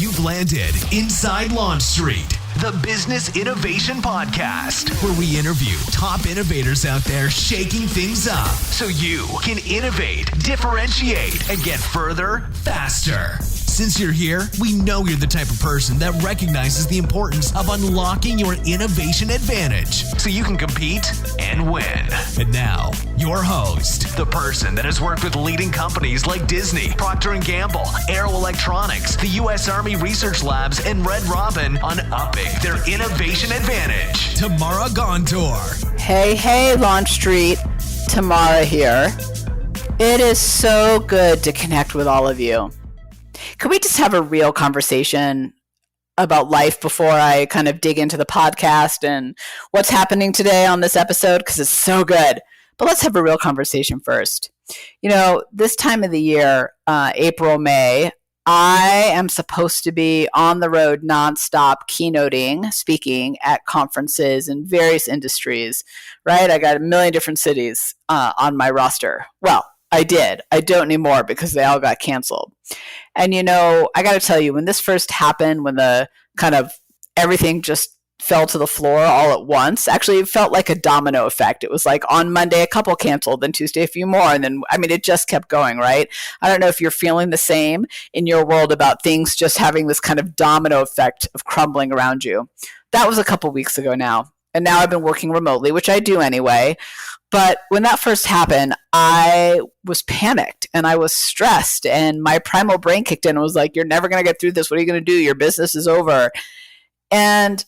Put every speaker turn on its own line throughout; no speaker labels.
You've landed inside Launch Street, the Business Innovation Podcast, where we interview top innovators out there shaking things up so you can innovate, differentiate, and get further faster. Since you're here, we know you're the type of person that recognizes the importance of unlocking your innovation advantage so you can compete and win. And now, your host, the person that has worked with leading companies like Disney, Procter & Gamble, Aero Electronics, the U.S. Army Research Labs, and Red Robin on upping their innovation advantage, Tamara Gontor.
Hey, Launch Street. Tamara here. It is so good to connect with all of you. Can we just have a real conversation about life before I kind of dig into the podcast and what's happening today on this episode? Because it's so good. But let's have a real conversation first. You know, this time of the year, April, May, I am supposed to be on the road nonstop keynoting, speaking at conferences in various industries, right? I got a million different cities on my roster. Well, I did. I don't anymore because they all got canceled. And, you know, I got to tell you, when this first happened, when the kind of everything just fell to the floor all at once, actually it felt like a domino effect. It was like on Monday, a couple canceled, then Tuesday, a few more. And then, I mean, it just kept going, right? I don't know if you're feeling the same in your world about things just having this kind of domino effect of crumbling around you. That was a couple weeks ago now. And now I've been working remotely, which I do anyway. But when that first happened, I was panicked and I was stressed and my primal brain kicked in and was like, you're never going to get through this. What are you going to do? Your business is over. And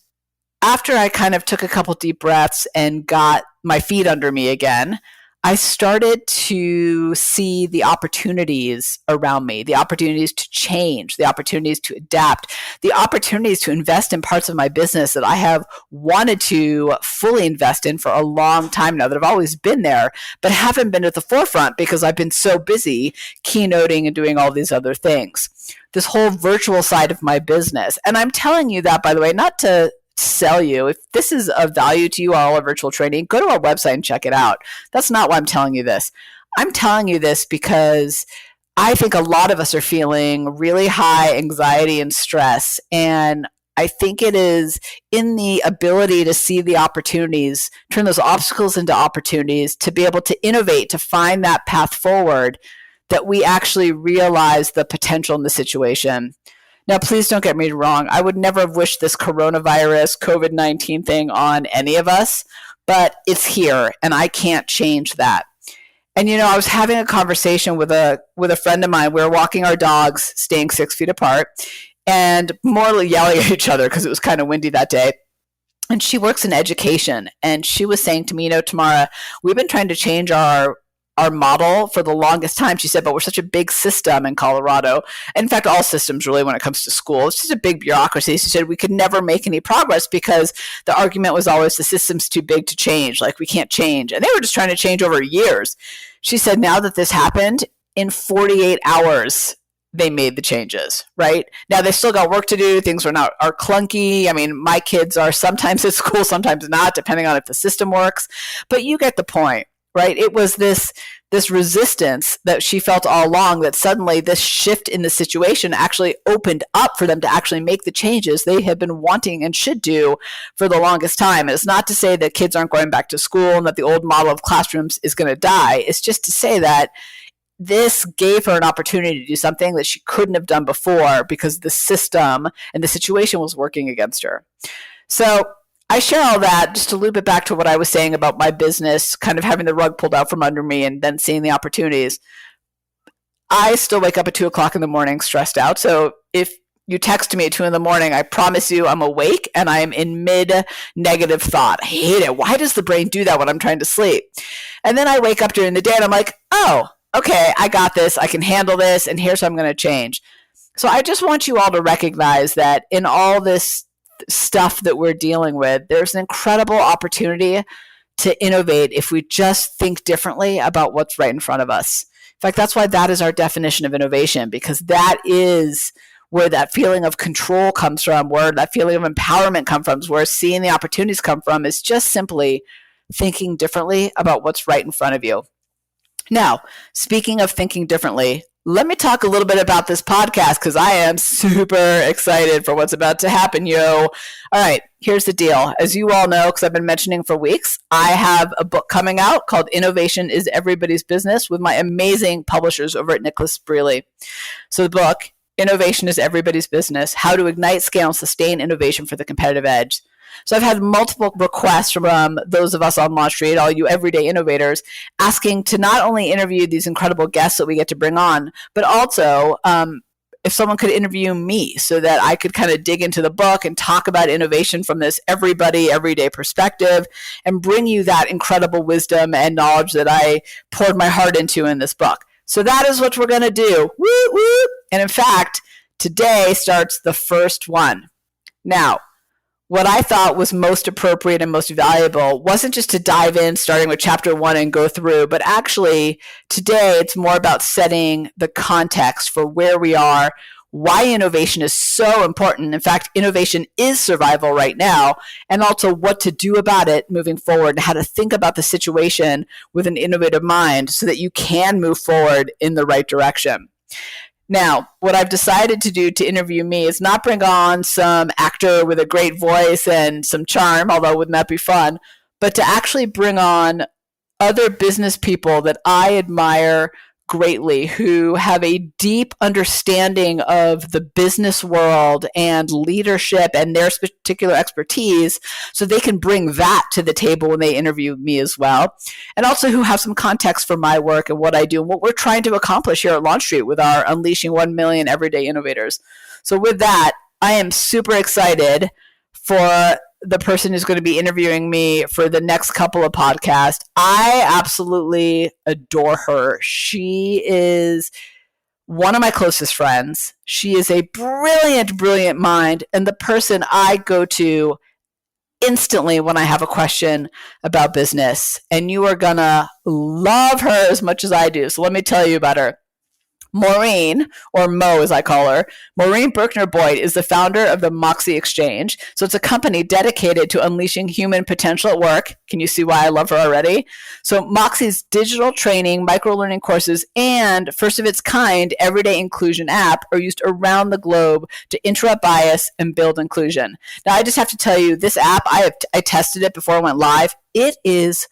after I kind of took a couple deep breaths and got my feet under me again, I started to see the opportunities around me, the opportunities to change, the opportunities to adapt, the opportunities to invest in parts of my business that I have wanted to fully invest in for a long time now, that have always been there, but haven't been at the forefront because I've been so busy keynoting and doing all these other things. This whole virtual side of my business. And I'm telling you that, by the way, not to sell you. If this is of value to you, all our virtual training, go to our website and check it out. That's not why I'm telling you this. I'm telling you this because I think a lot of us are feeling really high anxiety and stress. And I think it is in the ability to see the opportunities, turn those obstacles into opportunities, to be able to innovate, to find that path forward, that we actually realize the potential in the situation. Now, please don't get me wrong. I would never have wished this coronavirus, COVID-19 thing on any of us, but it's here and I can't change that. And, you know, I was having a conversation with a friend of mine. We were walking our dogs, staying 6 feet apart, and more yelling at each other because it was kind of windy that day. And she works in education. And she was saying to me, you know, Tamara, we've been trying to change our model for the longest time. She said, but we're such a big system in Colorado. In fact, all systems really when it comes to school, it's just a big bureaucracy. She said we could never make any progress because the argument was always the system's too big to change. Like we can't change. And they were just trying to change over years. She said, now that this happened, in 48 hours, they made the changes, right? Now they still got work to do. Things are clunky. I mean, my kids are sometimes at school, sometimes not, depending on if the system works. But you get the point. Right? It was this resistance that she felt all along, that suddenly this shift in the situation actually opened up for them to actually make the changes they have been wanting and should do for the longest time. And it's not to say that kids aren't going back to school and that the old model of classrooms is going to die. It's just to say that this gave her an opportunity to do something that she couldn't have done before because the system and the situation was working against her. So I share all that just to loop it back to what I was saying about my business, kind of having the rug pulled out from under me and then seeing the opportunities. I still wake up at 2 o'clock in the morning stressed out. So if you text me at 2 in the morning, I promise you I'm awake and I am in mid-negative thought. I hate it. Why does the brain do that when I'm trying to sleep? And then I wake up during the day and I'm like, oh, okay, I got this. I can handle this. And here's what I'm going to change. So I just want you all to recognize that in all this stuff that we're dealing with, there's an incredible opportunity to innovate if we just think differently about what's right in front of us. In fact, that's why that is our definition of innovation, because that is where that feeling of control comes from, where that feeling of empowerment comes from, where seeing the opportunities come from, is just simply thinking differently about what's right in front of you. Now, speaking of thinking differently, let me talk a little bit about this podcast because I am super excited for what's about to happen, yo. All right, here's the deal. As you all know, because I've been mentioning for weeks, I have a book coming out called Innovation is Everybody's Business with my amazing publishers over at Nicholas Brealey. So the book, Innovation is Everybody's Business, How to Ignite, Scale, and Sustain Innovation for the Competitive Edge. So I've had multiple requests from those of us on Launch Street, all you everyday innovators, asking to not only interview these incredible guests that we get to bring on, but also if someone could interview me so that I could kind of dig into the book and talk about innovation from this everyday perspective and bring you that incredible wisdom and knowledge that I poured my heart into in this book. So that is what we're going to do. Woo, woo. And in fact, today starts the first one. Now, what I thought was most appropriate and most valuable wasn't just to dive in, starting with chapter 1 and go through, but actually today it's more about setting the context for where we are, why innovation is so important. In fact, innovation is survival right now, and also what to do about it moving forward and how to think about the situation with an innovative mind so that you can move forward in the right direction. Now, what I've decided to do to interview me is not bring on some actor with a great voice and some charm, although wouldn't that be fun, but to actually bring on other business people that I admire greatly, who have a deep understanding of the business world and leadership and their particular expertise, so they can bring that to the table when they interview me as well. And also who have some context for my work and what I do and what we're trying to accomplish here at Launch Street with our Unleashing 1 Million Everyday Innovators. So with that, I am super excited for the person who's going to be interviewing me for the next couple of podcasts. I absolutely adore her. She is one of my closest friends. She is a brilliant, brilliant mind and the person I go to instantly when I have a question about business. And you are going to love her as much as I do. So let me tell you about her. Maureen, or Mo as I call her, Maureen Berkner Boyt is the founder of the Moxie Exchange. So it's a company dedicated to unleashing human potential at work. Can you see why I love her already? So Moxie's digital training, micro-learning courses, and first of its kind everyday inclusion app are used around the globe to interrupt bias and build inclusion. Now I just have to tell you, this app, I tested it before it went live. It is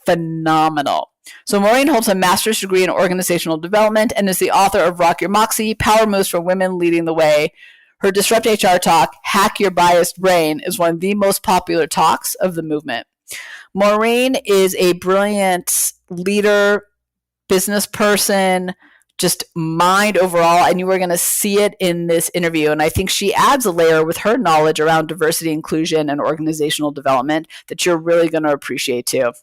phenomenal. So Maureen holds a master's degree in organizational development and is the author of Rock Your Moxie, Power Moves for Women Leading the Way. Her Disrupt HR talk, Hack Your Biased Brain, is one of the most popular talks of the movement. Maureen is a brilliant leader, business person, just mind overall, and you are going to see it in this interview. And I think she adds a layer with her knowledge around diversity, inclusion, and organizational development that you're really going to appreciate too.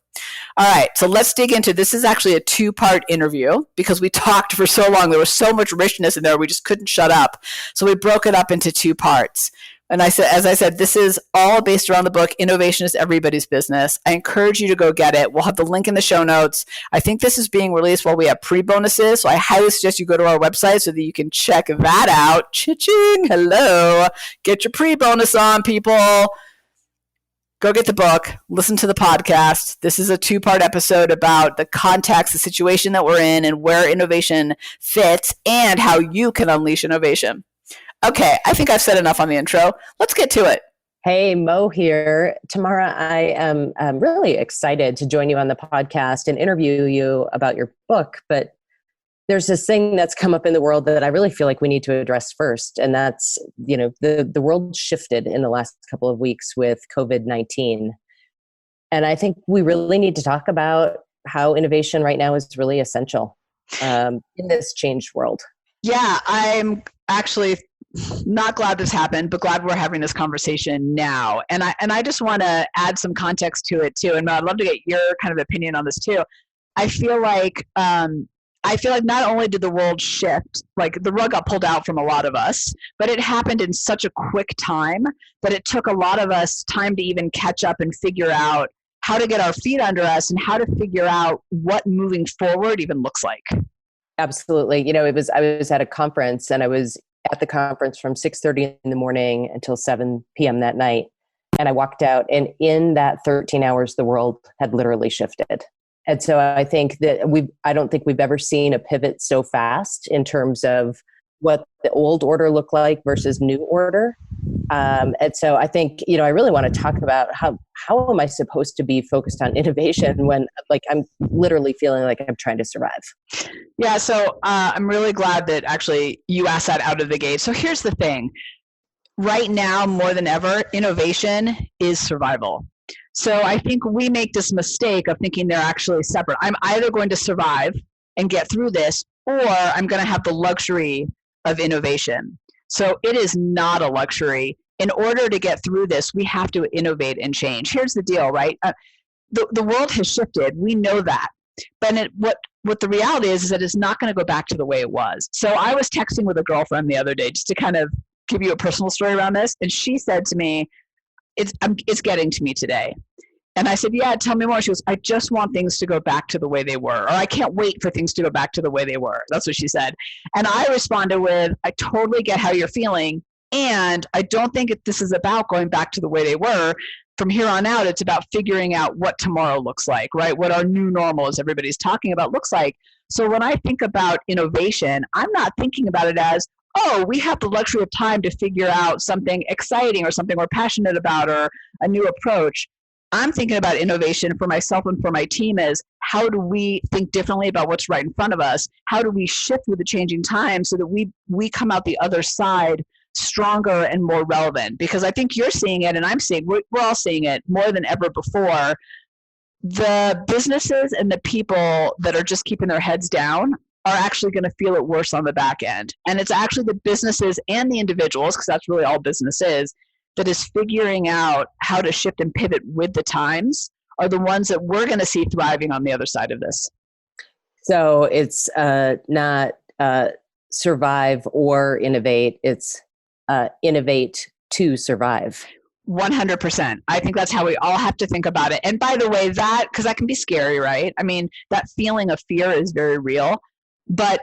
All right, so let's dig into this. Is actually a 2-part interview because we talked for so long. There was so much richness in there, we just couldn't shut up. So we broke it up into 2 parts. And as I said, this is all based around the book, Innovation is Everybody's Business. I encourage you to go get it. We'll have the link in the show notes. I think this is being released while we have pre-bonuses, so I highly suggest you go to our website so that you can check that out. Cha-ching! Hello! Get your pre-bonus on, people! Go get the book, listen to the podcast. This is a 2-part episode about the context, the situation that we're in, and where innovation fits, and how you can unleash innovation. Okay, I think I've said enough on the intro. Let's get to it.
Hey, Mo here. Tamara, I am really excited to join you on the podcast and interview you about your book. But there's this thing that's come up in the world that I really feel like we need to address first. And that's, the world shifted in the last couple of weeks with COVID-19. And I think we really need to talk about how innovation right now is really essential in this changed world.
Yeah, I'm actually not glad this happened, but glad we're having this conversation now. And I just want to add some context to it too. And I'd love to get your kind of opinion on this too. I feel like not only did the world shift, like the rug got pulled out from a lot of us, but it happened in such a quick time that it took a lot of us time to even catch up and figure out how to get our feet under us and how to figure out what moving forward even looks like.
Absolutely. I was at a conference and I was at the conference from 6:30 in the morning until 7 p.m. that night. And I walked out, and in that 13 hours, the world had literally shifted. And so I think that I don't think we've ever seen a pivot so fast in terms of what the old order looked like versus new order. And so I think, I really want to talk about how am I supposed to be focused on innovation when I'm literally feeling like I'm trying to survive.
Yeah. So I'm really glad that actually you asked that out of the gate. So here's the thing. Right now, more than ever, innovation is survival. So I think we make this mistake of thinking they're actually separate. I'm either going to survive and get through this, or I'm going to have the luxury of innovation. So it is not a luxury. In order to get through this, we have to innovate and change. Here's the deal, right? The world has shifted. We know that. But what the reality is that it's not going to go back to the way it was. So I was texting with a girlfriend the other day just to kind of give you a personal story around this. And she said to me, it's getting to me today. And I said, yeah, tell me more. She goes, I just want things to go back to the way they were, or I can't wait for things to go back to the way they were. That's what she said. And I responded with, I totally get how you're feeling. And I don't think this is about going back to the way they were. From here on out, it's about figuring out what tomorrow looks like, right? What our new normal, as everybody's talking about, looks like. So when I think about innovation, I'm not thinking about it as, oh, we have the luxury of time to figure out something exciting or something we're passionate about or a new approach. I'm thinking about innovation for myself and for my team as how do we think differently about what's right in front of us? How do we shift with the changing times so that we come out the other side stronger and more relevant? Because I think you're seeing it and I'm seeing, we're all seeing it more than ever before. The businesses and the people that are just keeping their heads down are actually going to feel it worse on the back end. And it's actually the businesses and the individuals, because that's really all business is, that is figuring out how to shift and pivot with the times are the ones that we're going to see thriving on the other side of this.
So it's not survive or innovate. It's innovate to survive.
100%. I think that's how we all have to think about it. And by the way, because that can be scary, right? I mean, that feeling of fear is very real, but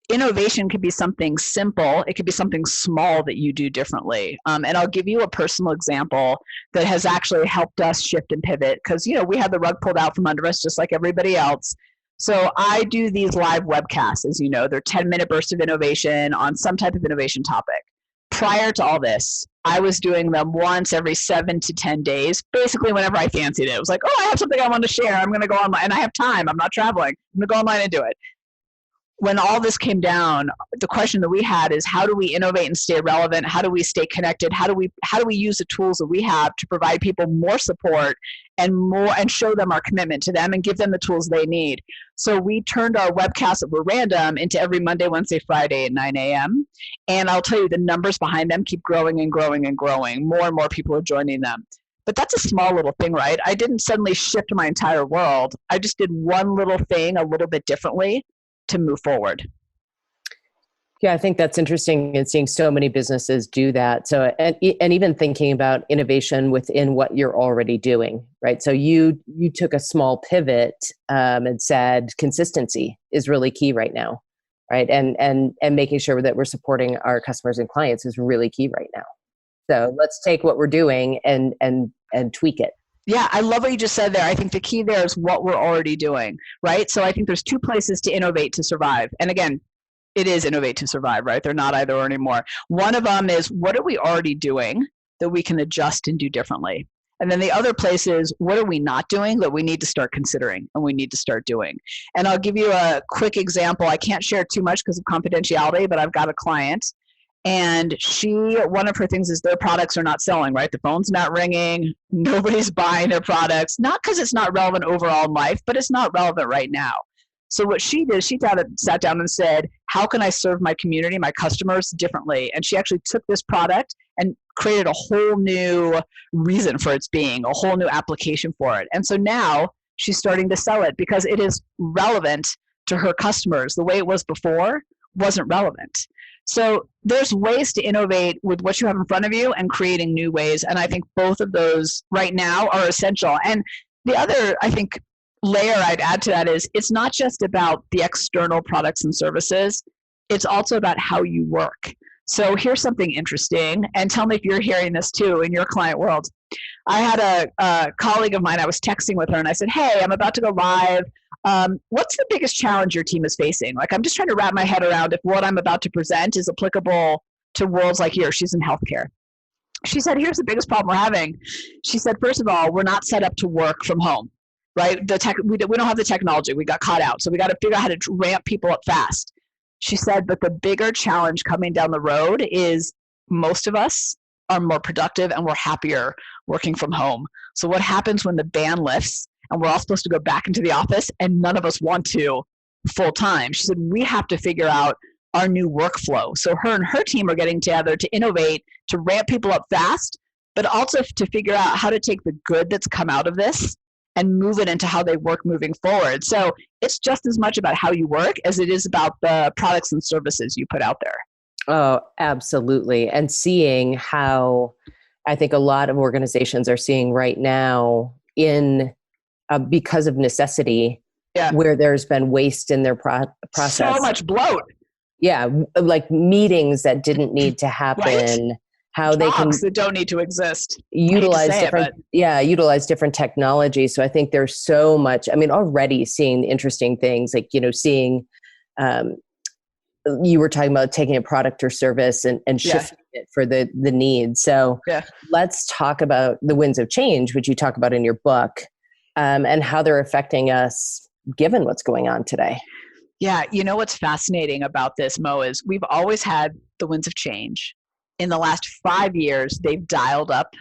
innovation could be something simple. It could be something small that you do differently. And I'll give you a personal example that has actually helped us shift and pivot because, we had the rug pulled out from under us just like everybody else. So I do these live webcasts, as you know, they're 10-minute bursts of innovation on some type of innovation topic. Prior to all this, I was doing them once every 7 to 10 days, basically whenever I fancied it. It was like, oh, I have something I want to share. I'm going to go online and I have time. I'm not traveling. I'm going to go online and do it. When all this came down, the question that we had is how do we innovate and stay relevant? How do we stay connected? How do we use the tools that we have to provide people more support and show them our commitment to them and give them the tools they need? So we turned our webcasts that were random into every Monday, Wednesday, Friday at 9 a.m. And I'll tell you, the numbers behind them keep growing and growing and growing. More and more people are joining them. But that's a small little thing, right? I didn't suddenly shift my entire world. I just did one little thing a little bit differently to move forward.
Yeah, I think that's interesting and seeing so many businesses do that. So, and even thinking about innovation within what you're already doing, right? So you took a small pivot and said consistency is really key right now, right? And making sure that we're supporting our customers and clients is really key right now. So let's take what we're doing and tweak it.
Yeah, I love what you just said there. I think the key there is what we're already doing, right? So I think there's two places to innovate to survive. And again, it is innovate to survive, right? They're not either or anymore. One of them is what are we already doing that we can adjust and do differently? And then the other place is what are we not doing that we need to start considering and we need to start doing? And I'll give you a quick example. I can't share too much because of confidentiality, but I've got a client and one of her things is their products are not selling, right? The phone's not ringing. Nobody's buying their products, not because it's not relevant overall in life, but it's not relevant right now. So what she did, she sat down and said, how can I serve my community, my customers differently? And she actually took this product and created a whole new reason for its being, a whole new application for it. And so now she's starting to sell it because it is relevant to her customers. The way it was before wasn't relevant. So there's ways to innovate with what you have in front of you and creating new ways. And I think both of those right now are essential. And the other, I think, layer I'd add to that is it's not just about the external products and services. It's also about how you work. So here's something interesting, and tell me if you're hearing this too in your client world. I had a colleague of mine, I was texting with her and I said, hey, I'm about to go live What's the biggest challenge your team is facing? Like, I'm just trying to wrap my head around if what I'm about to present is applicable to worlds like yours. She's in healthcare. She said, here's the biggest problem we're having. She said, first of all, we're not set up to work from home, right? We don't have the technology. We got caught out. So we got to figure out how to ramp people up fast. She said, but the bigger challenge coming down the road is most of us are more productive and we're happier working from home. So what happens when the ban lifts and we're all supposed to go back into the office and none of us want to full time? She said, we have to figure out our new workflow. So her and her team are getting together to innovate, to ramp people up fast, but also to figure out how to take the good that's come out of this and move it into how they work moving forward. So it's just as much about how you work as it is about the products and services you put out there.
Oh, absolutely. And seeing how I think a lot of organizations are seeing right now because of necessity, where there's been waste in their process.
So much bloat.
Yeah, like meetings that didn't need to happen.
Right?
How they can
that don't need to exist.
Utilize different technology. So I think there's so much. I mean, already seeing interesting things like seeing. You were talking about taking a product or service and shifting it for the need. So let's talk about the winds of change, which you talk about in your book, and how they're affecting us given what's going on today.
Yeah. What's fascinating about this, Mo, is we've always had the winds of change. In the last 5 years, they've dialed up,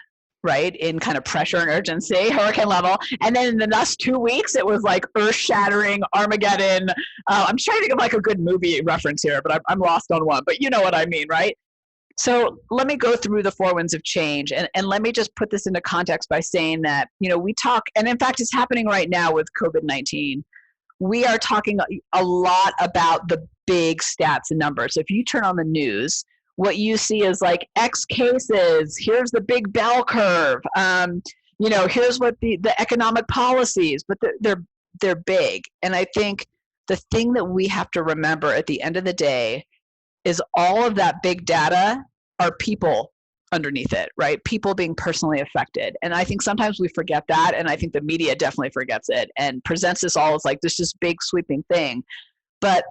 right, in kind of pressure and urgency, hurricane level. And then in the last 2 weeks, it was like earth-shattering, Armageddon. I'm trying to think of like a good movie reference here, but I'm lost on one. But you know what I mean, right? So let me go through the four winds of change. And let me just put this into context by saying that, we talk, and in fact, it's happening right now with COVID-19. We are talking a lot about the big stats and numbers. So if you turn on the news, what you see is like X cases, here's the big bell curve, here's what the economic policies, but they're big. And I think the thing that we have to remember at the end of the day is all of that big data are people underneath it, right? People being personally affected. And I think sometimes we forget that. And I think the media definitely forgets it and presents this all as like this just big sweeping thing. But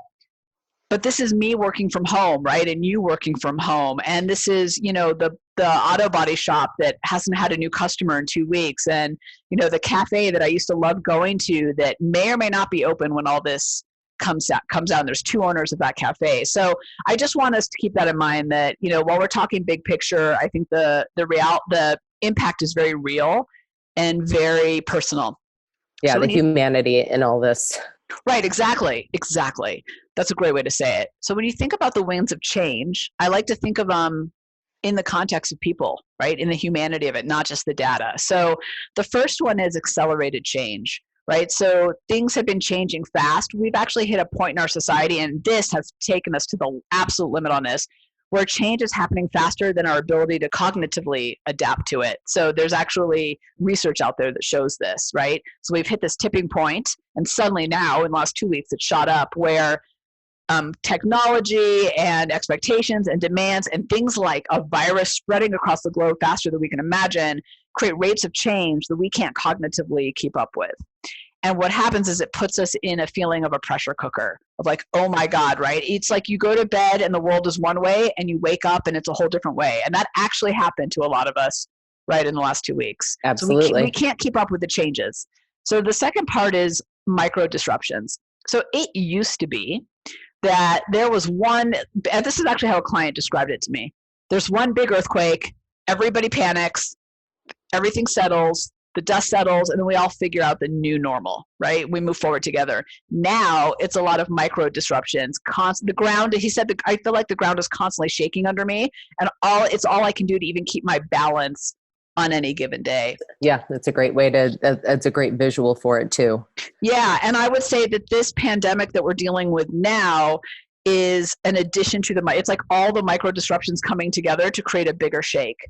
this is me working from home, right? And you working from home. And this is, the auto body shop that hasn't had a new customer in 2 weeks. And, the cafe that I used to love going to that may or may not be open when all this comes out. And there's two owners of that cafe. So I just want us to keep that in mind that, while we're talking big picture, I think the impact is very real and very personal.
Yeah, so the humanity in all this.
Right, exactly. That's a great way to say it. So when you think about the winds of change, I like to think of them in the context of people, right? In the humanity of it, not just the data. So the first one is accelerated change, right? So things have been changing fast. We've actually hit a point in our society, and this has taken us to the absolute limit on this, where change is happening faster than our ability to cognitively adapt to it. So there's actually research out there that shows this, right? So we've hit this tipping point, and suddenly now, in the last 2 weeks, it shot up where technology and expectations and demands and things like a virus spreading across the globe faster than we can imagine create rates of change that we can't cognitively keep up with. And what happens is it puts us in a feeling of a pressure cooker of like, oh my God, right? It's like you go to bed and the world is one way and you wake up and it's a whole different way. And that actually happened to a lot of us, right, in the last 2 weeks.
Absolutely.
So we can't keep up with the changes. So the second part is micro disruptions. So it used to be that there was one, and this is actually how a client described it to me. There's one big earthquake, everybody panics, everything settles, the dust settles, and then we all figure out the new normal, right? We move forward together. Now it's a lot of micro disruptions. The ground, he said, I feel like the ground is constantly shaking under me, and it's all I can do to even keep my balance on any given day.
Yeah, that's a great way that's a great visual for it too.
Yeah, and I would say that this pandemic that we're dealing with now is an addition to it's like all the micro disruptions coming together to create a bigger shake.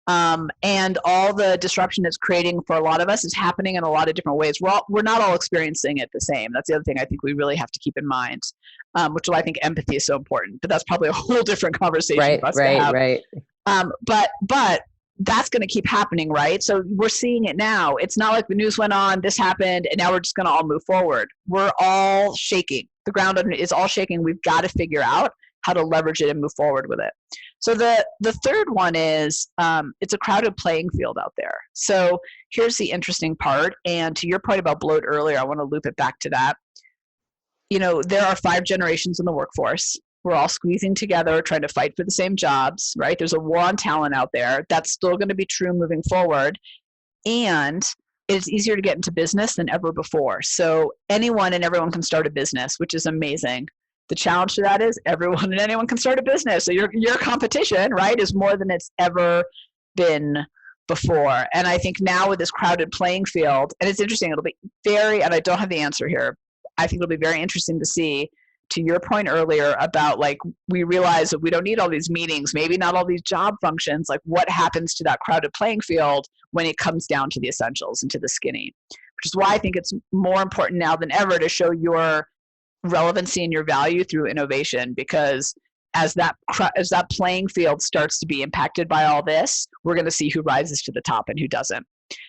And all the disruption it's creating for a lot of us is happening in a lot of different ways. We're not all experiencing it the same. That's the other thing I think we really have to keep in mind, which is why I think empathy is so important. But that's probably a whole different conversation for us to have.
Right.
But that's going to keep happening, right? So we're seeing it now. It's not like the news went on, this happened, and now we're just going to all move forward. We're all shaking. The ground is all shaking. We've got to figure out how to leverage it and move forward with it. So the third one is it's a crowded playing field out there. So here's the interesting part. And to your point about bloat earlier, I want to loop it back to that. There are 5 generations in the workforce. We're all squeezing together, trying to fight for the same jobs, right? There's a war on talent out there. That's still going to be true moving forward. And it's easier to get into business than ever before. So anyone and everyone can start a business, which is amazing. The challenge to that is everyone and anyone can start a business. So your competition, right, is more than it's ever been before. And I think now with this crowded playing field, and it's interesting, it'll be and I don't have the answer here. I think it'll be very interesting to see, to your point earlier about we realize that we don't need all these meetings, maybe not all these job functions, what happens to that crowded playing field when it comes down to the essentials and to the skinny, which is why I think it's more important now than ever to show your relevancy and your value through innovation, because as that playing field starts to be impacted by all this, we're going to see who rises to the top and who doesn't.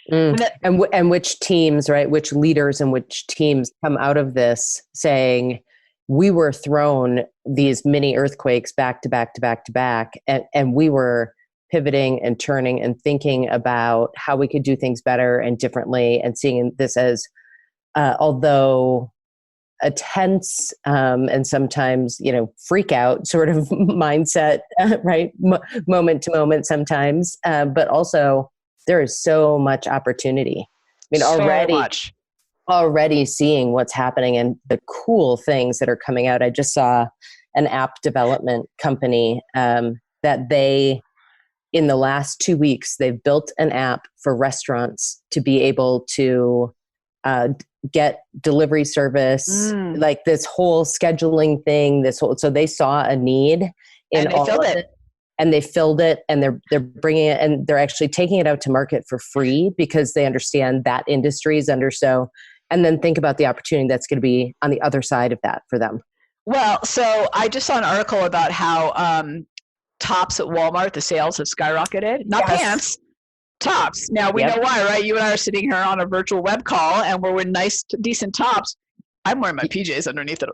And which teams, right? Which leaders and which teams come out of this saying, we were thrown these mini earthquakes back to back to back to back, and we were pivoting and turning and thinking about how we could do things better and differently, and seeing this as, although a tense and sometimes, freak out sort of mindset, right? Moment to moment sometimes, but also there is so much opportunity. I mean, already seeing what's happening and the cool things that are coming out. I just saw an app development company that in the last 2 weeks, they've built an app for restaurants to be able to get delivery service, like this whole scheduling thing, so they saw a need in
and they filled it.
And they filled it, and they're bringing it, and they're actually taking it out to market for free because they understand that industry is and then think about the opportunity that's going to be on the other side of that for them.
Well, so I just saw an article about how tops at Walmart, the sales have skyrocketed. Not pants, tops. Now we know why, right? You and I are sitting here on a virtual web call, and we're in nice, decent tops. I'm wearing my PJs underneath it,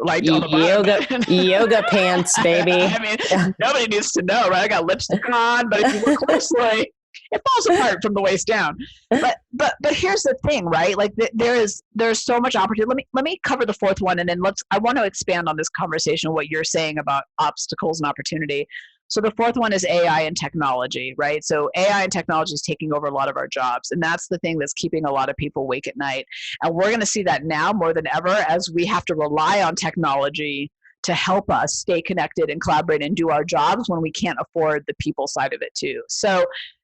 yoga pants, baby.
I mean, nobody needs to know, right? I got lipstick on, but if you look closely, it falls apart from the waist down. But here's the thing, right? There's so much opportunity. Let me cover the fourth one, and then I want to expand on this conversation, what you're saying about obstacles and opportunity. So the fourth one is AI and technology, right? So AI and technology is taking over a lot of our jobs, and that's the thing that's keeping a lot of people awake at night. And we're going to see that now more than ever, as we have to rely on technology to help us stay connected and collaborate and do our jobs when we can't afford the people side of it too. So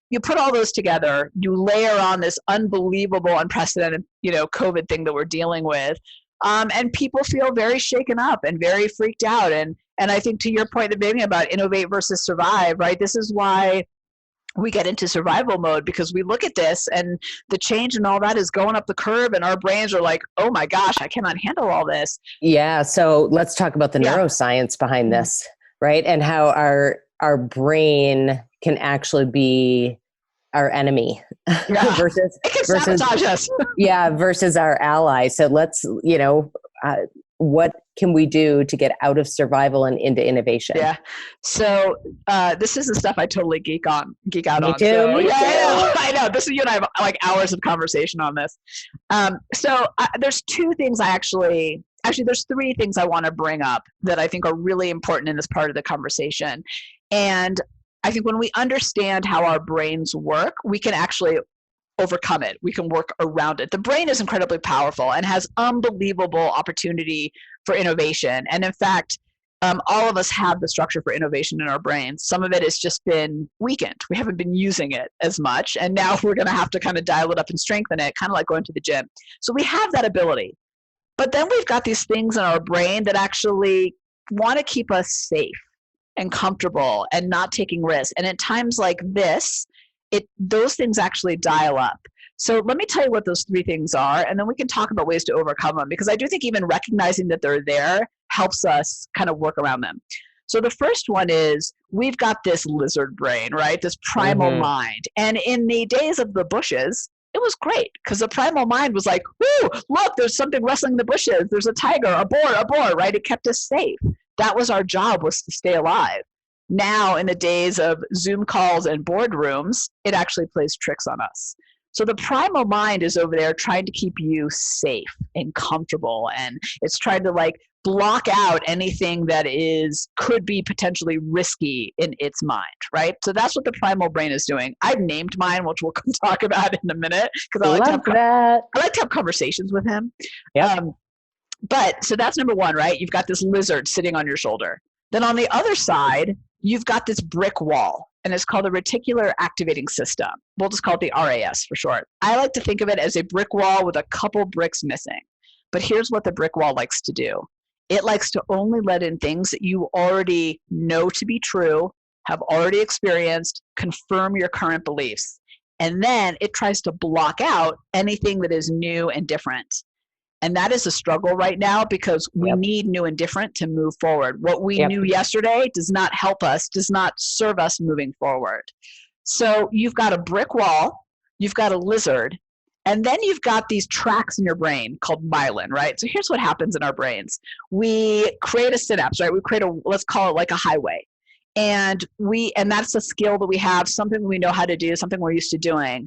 you put all those together, you layer on this unbelievable, unprecedented, COVID thing that we're dealing with, and people feel very shaken up and very freaked out. And I think to your point at the beginning about innovate versus survive, right? This is why we get into survival mode, because we look at this and the change and all that is going up the curve, and our brains are like, oh my gosh, I cannot handle all this.
Yeah. So let's talk about the neuroscience behind this, right? And how our brain can actually be our enemy versus
sabotage us.
Versus our ally. So let's, what can we do to get out of survival and into innovation?
Yeah. So this is the stuff I totally geek out on.
Me too.
I know. This is, you and I have like hours of conversation on this. So there's two things actually there's three things I want to bring up that I think are really important in this part of the conversation. And I think when we understand how our brains work, we can actually overcome it. We can work around it. The brain is incredibly powerful and has unbelievable opportunity for innovation. And in fact, all of us have the structure for innovation in our brains. Some of it has just been weakened. We haven't been using it as much. And now we're going to have to kind of dial it up and strengthen it, kind of like going to the gym. So we have that ability. But then we've got these things in our brain that actually want to keep us safe and comfortable and not taking risks. And at times like this, those things actually dial up. So let me tell you what those three things are, and then we can talk about ways to overcome them, because I do think even recognizing that they're there helps us kind of work around them. So the first one is we've got this lizard brain, right? This primal mind. And in the days of the bushes, it was great because the primal mind was like, whoo, look, there's something rustling in the bushes. There's a tiger, a boar, right? It kept us safe. That was our job, was to stay alive. Now, in the days of Zoom calls and boardrooms, it actually plays tricks on us. So the primal mind is over there trying to keep you safe and comfortable, and it's trying to like block out anything that could be potentially risky in its mind, right? So that's what the primal brain is doing. I've named mine, which we'll talk about in a minute, because I like to have conversations with him.
Yep.
But so that's number one, right? You've got this lizard sitting on your shoulder. Then on the other side, you've got this brick wall, and it's called the reticular activating system. We'll just call it the RAS for short. I like to think of it as a brick wall with a couple bricks missing. But here's what the brick wall likes to do. It likes to only let in things that you already know to be true, have already experienced, confirm your current beliefs. And then it tries to block out anything that is new and different. And that is a struggle right now because we need new and different to move forward. What we knew yesterday does not help us, does not serve us moving forward. So you've got a brick wall, you've got a lizard, and then you've got these tracks in your brain called myelin, right? So here's what happens in our brains. We create a synapse, right? We create let's call it like a highway. And that's a skill that we have, something we know how to do, something we're used to doing.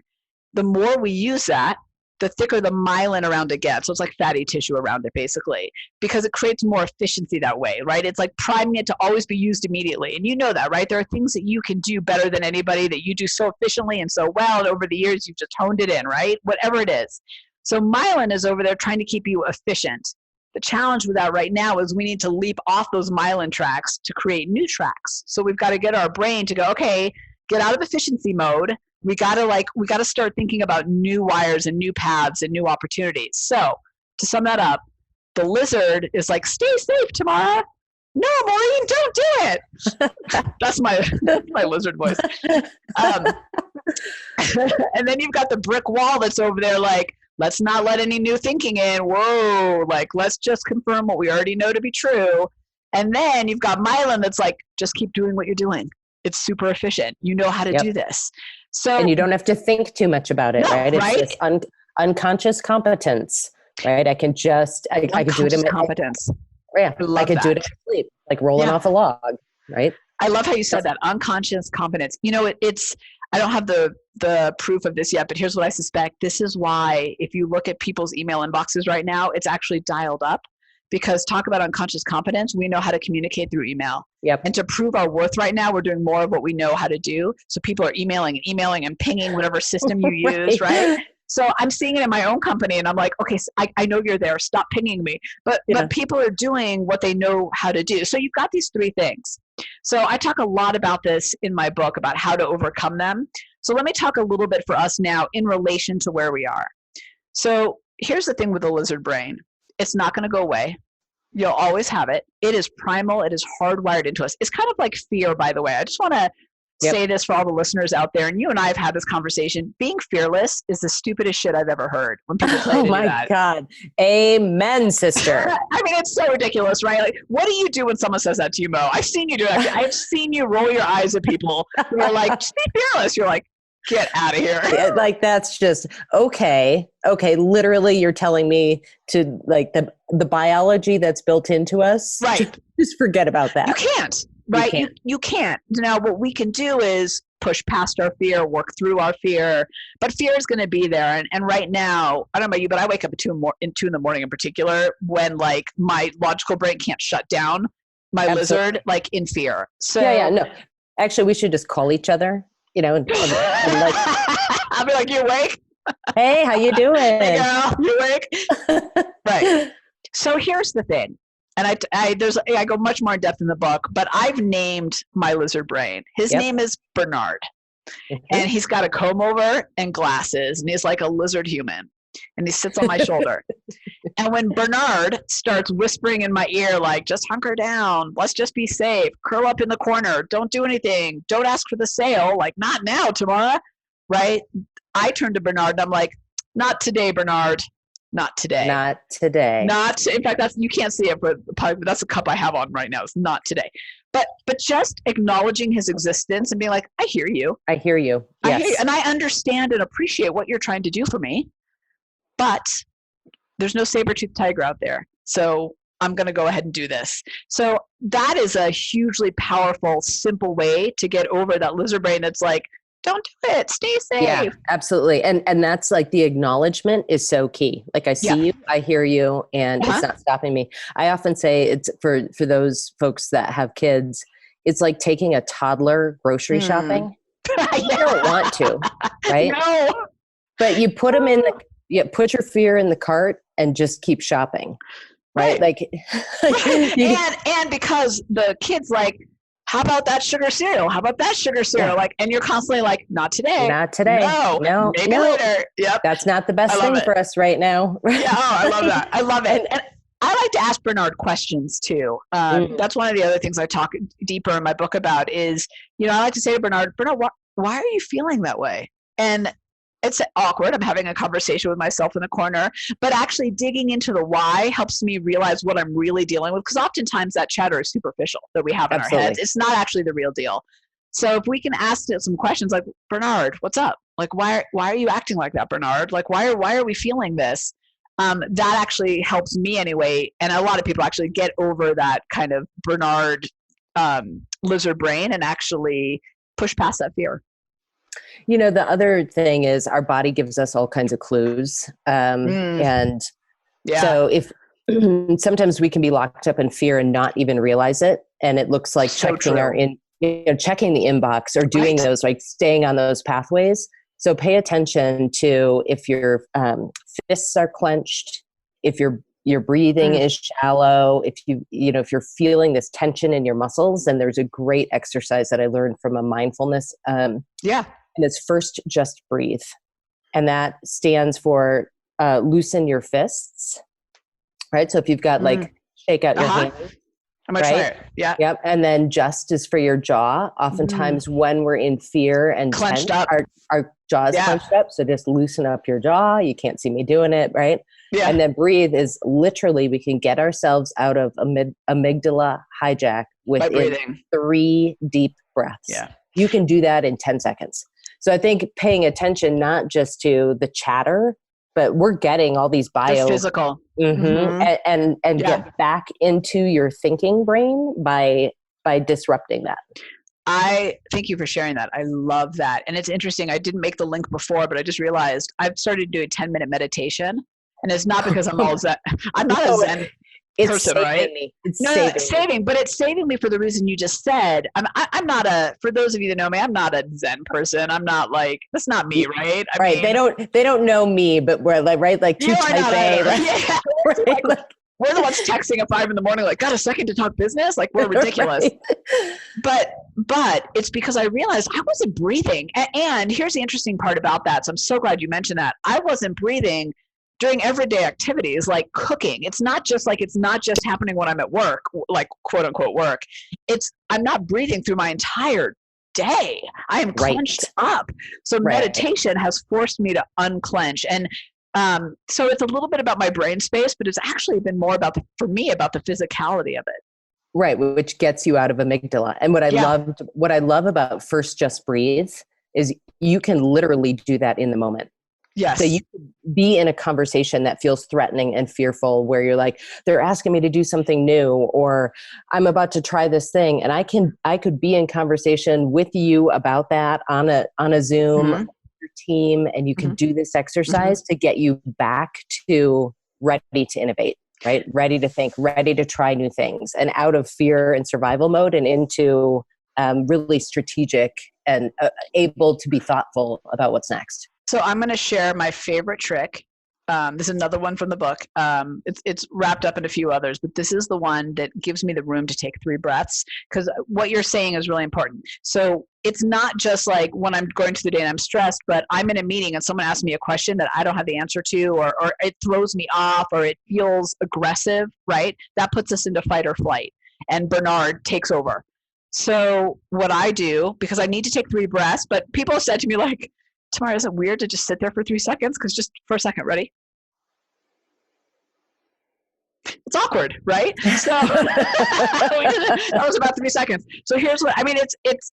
The more we use that, the thicker the myelin around it gets. So it's like fatty tissue around it, basically, because it creates more efficiency that way, right? It's like priming it to always be used immediately. And you know that, right? There are things that you can do better than anybody that you do so efficiently and so well. And over the years, you've just honed it in, right? Whatever it is. So myelin is over there trying to keep you efficient. The challenge with that right now is we need to leap off those myelin tracks to create new tracks. So we've got to get our brain to go, okay, get out of efficiency mode. We got to start thinking about new wires and new paths and new opportunities. So to sum that up, the lizard is like, stay safe, Tamara. No, Maureen, don't do it. That's my lizard voice. And then you've got the brick wall that's over there like, let's not let any new thinking in. Whoa, like let's just confirm what we already know to be true. And then you've got myelin that's like, just keep doing what you're doing. It's super efficient. You know how to do this. So,
and you don't have to think too much about it, right? It's this unconscious competence, right? I can just, I can do it in my
competence.
Yeah, I could do it in my sleep, like rolling off a log, right?
I love how you said that, unconscious competence. You know, I don't have the proof of this yet, but here's what I suspect. This is why if you look at people's email inboxes right now, it's actually dialed up. Because talk about unconscious competence, we know how to communicate through email.
Yep.
And to prove our worth right now, we're doing more of what we know how to do. So people are emailing and pinging whatever system you use, right? So I'm seeing it in my own company and I'm like, okay, so I know you're there. Stop pinging me. But people are doing what they know how to do. So you've got these three things. So I talk a lot about this in my book about how to overcome them. So let me talk a little bit for us now in relation to where we are. So here's the thing with the lizard brain. It's not going to go away. You'll always have it. It is primal. It is hardwired into us. It's kind of like fear, by the way. I just want to say this for all the listeners out there. And you and I have had this conversation. Being fearless is the stupidest shit I've ever heard. When people say
oh my God. Amen, sister.
I mean, it's so ridiculous, right? Like, what do you do when someone says that to you, Mo? I've seen you do it. I've seen you roll your eyes at people who are like, just be fearless. You're like, get out of here.
Like, that's just, okay. Literally you're telling me to like the biology that's built into us.
Right.
Just forget about that.
You can't, right? You can't. Now what we can do is push past our fear, work through our fear, but fear is going to be there. And right now, I don't know about you, but I wake up at 2 in the morning in particular when like my logical brain can't shut down my lizard, like in fear. So
no, actually we should just call each other. You know, and like,
I'll be like, you awake?
Hey, how you doing?
Hey girl, you awake? Right. So here's the thing. And I go much more in depth in the book, but I've named my lizard brain. His name is Bernard. And he's got a comb over and glasses, and he's like a lizard human. And he sits on my shoulder. And when Bernard starts whispering in my ear, like, just hunker down, let's just be safe, curl up in the corner, don't do anything, don't ask for the sale, like, not now, Tamara, right? I turn to Bernard and I'm like, not today, Bernard, not today.
Not today.
In fact, you can't see it, but that's the cup I have on right now. It's not today. But just acknowledging his existence and being like, I hear you.
I hear you.
I
Yes.
hear you. And I understand and appreciate what you're trying to do for me. But there's no saber-toothed tiger out there. So I'm going to go ahead and do this. So that is a hugely powerful, simple way to get over that lizard brain that's like, don't do it. Stay safe.
Yeah, absolutely. And that's like the acknowledgement is so key. Like I see you, I hear you, and it's not stopping me. I often say it's for those folks that have kids, it's like taking a toddler grocery shopping. You don't want to, right?
No.
But you put them put your fear in the cart and just keep shopping. Right. Like,
and because the kid's like, how about that sugar cereal? How about that sugar cereal? Like, and you're constantly like, not today.
Not today. No.
Maybe later. Yep.
That's not the best thing for us right now.
Yeah. Oh, I love that. I love it. And I like to ask Bernard questions too. That's one of the other things I talk deeper in my book about is, I like to say to Bernard, why are you feeling that way? And it's awkward. I'm having a conversation with myself in the corner, but actually digging into the why helps me realize what I'm really dealing with. Because oftentimes that chatter is superficial that we have in our heads. It's not actually the real deal. So if we can ask some questions like, Bernard, what's up? Like, why are you acting like that, Bernard? Like, why are we feeling this? That actually helps me anyway. And a lot of people actually get over that kind of Bernard lizard brain and actually push past that fear.
The other thing is our body gives us all kinds of clues. And so if sometimes we can be locked up in fear and not even realize it. And it looks like checking checking the inbox or doing those, like staying on those pathways. So pay attention to if your fists are clenched, if your breathing is shallow, if if you're feeling this tension in your muscles. And there's a great exercise that I learned from a mindfulness. And it's first just breathe. And that stands for loosen your fists, right? So if you've got shake out your hands.
I'm going to try it. Yeah.
Yep. And then just is for your jaw. Oftentimes when we're in fear and
clenched
tense,
up,
our jaw's clenched up. So just loosen up your jaw. You can't see me doing it, right?
Yeah.
And then breathe is literally, we can get ourselves out of amygdala hijack within 3 deep breaths.
Yeah.
You can do that in 10 seconds. So I think paying attention, not just to the chatter, but we're getting all these
the physical.
And get back into your thinking brain by disrupting that.
I thank you for sharing that. I love that. And it's interesting. I didn't make the link before, but I just realized I've started doing 10-minute meditation. And it's not because I'm all Zen. I'm not a Zen person, right?
It's
saving, but it's saving me for the reason you just said. I'm not for those of you that know me, I'm not a Zen person. I'm not like, that's not me, right? I mean,
they don't know me, but we're like too type A.
We're the ones texting at 5 a.m, like, got a second to talk business? Like, we're ridiculous. But it's because I realized I wasn't breathing. And here's the interesting part about that. So I'm so glad you mentioned that. I wasn't breathing during everyday activities like cooking. It's not just happening when I'm at work, like quote unquote work. I'm not breathing through my entire day. I am clenched up. So meditation has forced me to unclench. And so it's a little bit about my brain space, but it's actually been more about the physicality of it.
Right. Which gets you out of amygdala. And what I love about first just breathe is you can literally do that in the moment.
Yes.
So you could be in a conversation that feels threatening and fearful, where you're like, they're asking me to do something new, or I'm about to try this thing. And I could be in conversation with you about that on a Zoom, with your team, and you can do this exercise to get you back to ready to innovate, right? Ready to think, ready to try new things, and out of fear and survival mode and into really strategic and able to be thoughtful about what's next.
So I'm going to share my favorite trick. This is another one from the book. It's wrapped up in a few others, but this is the one that gives me the room to take 3 breaths, because what you're saying is really important. So it's not just like when I'm going through the day and I'm stressed, but I'm in a meeting and someone asks me a question that I don't have the answer to, or it throws me off, or it feels aggressive, right? That puts us into fight or flight, and Bernard takes over. So what I do, because I need to take 3 breaths, but people have said to me like, Tamara, is it weird to just sit there for 3 seconds? Because just for a second, ready? it's awkward, right? So that was about 3 seconds. So here's what, I mean, it's,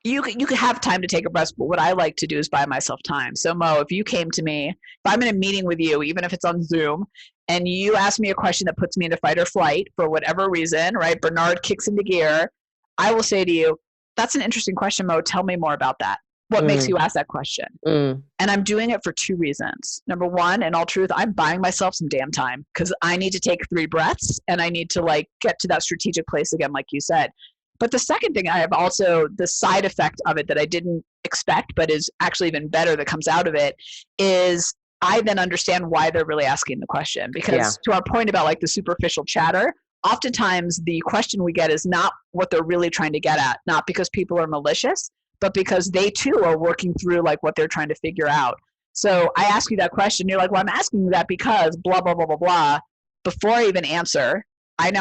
you could have time to take a breath, but what I like to do is buy myself time. So Mo, if you came to me, if I'm in a meeting with you, even if it's on Zoom, and you ask me a question that puts me into fight or flight for whatever reason, right? Bernard kicks into gear. I will say to you, that's an interesting question, Mo. Tell me more about that. What makes you ask that question? And I'm doing it for 2 reasons. Number one, in all truth, I'm buying myself some damn time because I need to take 3 breaths and I need to like get to that strategic place again, like you said. But the second thing I have also, the side effect of it that I didn't expect, but is actually even better that comes out of it, is I then understand why they're really asking the question. Because to our point about like the superficial chatter, oftentimes the question we get is not what they're really trying to get at, not because people are malicious, but because they too are working through like what they're trying to figure out. So I ask you that question, you're like, well, I'm asking you that because blah, blah, blah, blah, blah. Before I even answer, I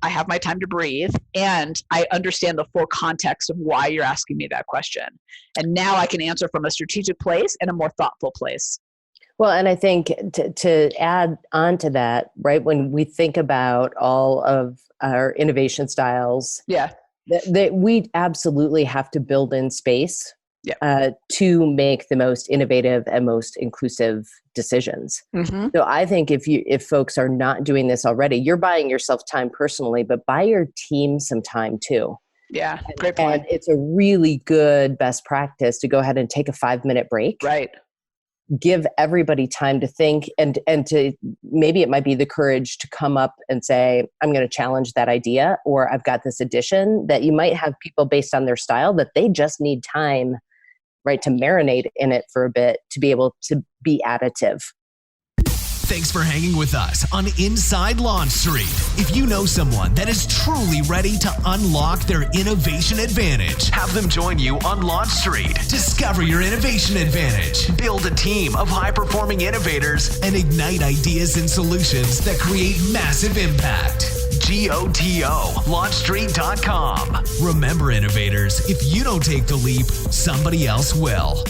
have my time to breathe and I understand the full context of why you're asking me that question. And now I can answer from a strategic place and a more thoughtful place.
Well, and I think to add on to that, right, when we think about all of our innovation styles, that we absolutely have to build in space to make the most innovative and most inclusive decisions. So I think if folks are not doing this already, you're buying yourself time personally, but buy your team some time too.
Yeah, great point.
And it's a really good best practice to go ahead and take a 5-minute break.
Right.
Give everybody time to think and to maybe it might be the courage to come up and say, I'm going to challenge that idea, or I've got this addition that you might have people based on their style that they just need time, right, to marinate in it for a bit to be able to be additive.
Thanks for hanging with us on Inside Launch Street. If you know someone that is truly ready to unlock their innovation advantage, have them join you on Launch Street. Discover your innovation advantage. Build a team of high-performing innovators and ignite ideas and solutions that create massive impact. GOTO, launchstreet.com. Remember, innovators, if you don't take the leap, somebody else will.